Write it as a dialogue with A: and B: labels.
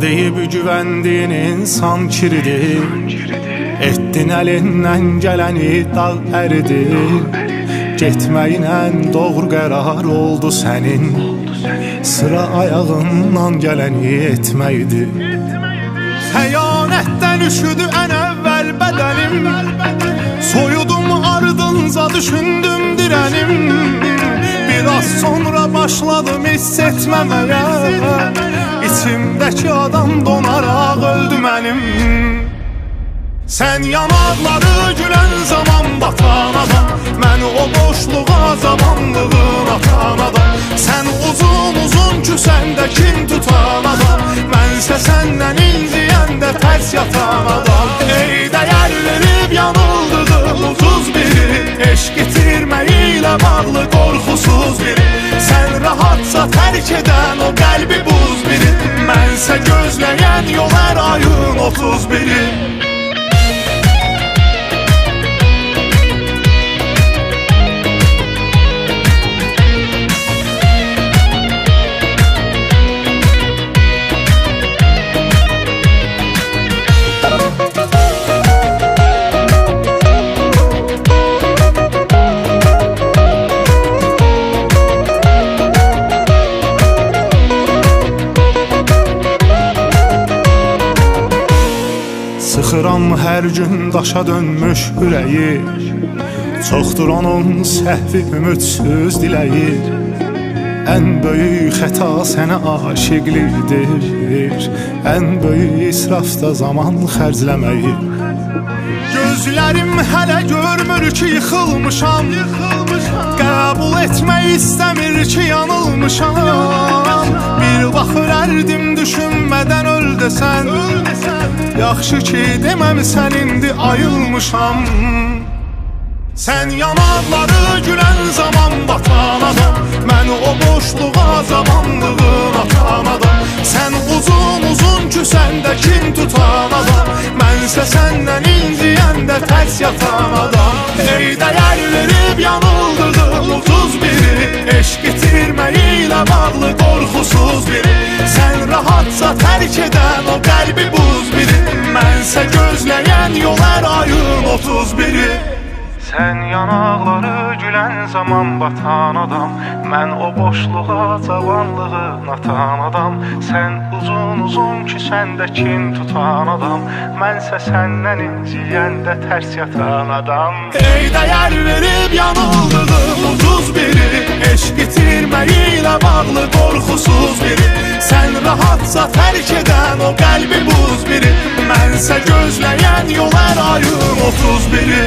A: deyib güvəndiyin insan kiridir. Etdin əlindən gələni dağ əridir. Getməyinlə doğru qərar oldu sənin. Sıra ayağından gələni etməkdir. Xəyanətdən üşüdü ən əvvəl bədənim. Soyudum ardınca düşündüm dirənim. Biraz sonra başladım hiss etməməyə. İçimdəki adam donaraq öldü mənim. Sən yanaqları gülən zaman batan adam, mən o boşluğa zamanlığın atan adam. Sən uzun uzun küsəndə kin tutan adam, mənsə səndən inciyəndə tərs yatan adam. Ey dəyər verib yanıldığım ucuz biri, eşq itirməyi ilə bağlı qorxusuz biri. Sən rahatsa tərk edən o qəlbi buz biri, mənsə gözləyən yol hər ayın 31-i. Sıxıram hər gün daşa dönmüş ürəyi, çoxdur onun səhvi ümidsiz diləyi. Ən böyük xəta sənə aşiqlidir, ən böyük israf da zaman xərcləməyi. Gözlərim hələ görmür ki yıxılmışam, qəbul etmək istəmir ki yanılmışam. Bir vaxt ölərdim düşünmədən öl desən, yaxşı ki deməmisən indi ayılmışam. Sən yanaqları gülən zaman batan adam, mən o boşluğa zamanlığın atan adam. Sən uzun uzun küsəndə kin tutan adam, mənsə səndən inciyəndə tərs yatan adam. Ey dəyər verib yanıldığım ucuz biri, eşq itirməyi ilə bağlı qorxusuz biri. Sən rahatsa tərk edən o qəlbi buz biri, mənsə gözləyən yol hər ayın 31-i. Sən yanaqları gülən zaman batan adam, mən o boşluğa cavanlığın atan adam. Sən uzun uzun küsəndə kin tutan adam, mənsə səndən inciyəndə tərs yatan adam. Ey dəyər verib yanıldığım ucuz biri, eşq itirməyi ilə bağlı qorxusuz biri. Sən rahatsa tərk edən o qəlbi buz biri, mənsə gözləyən yol hər ayın 31-i.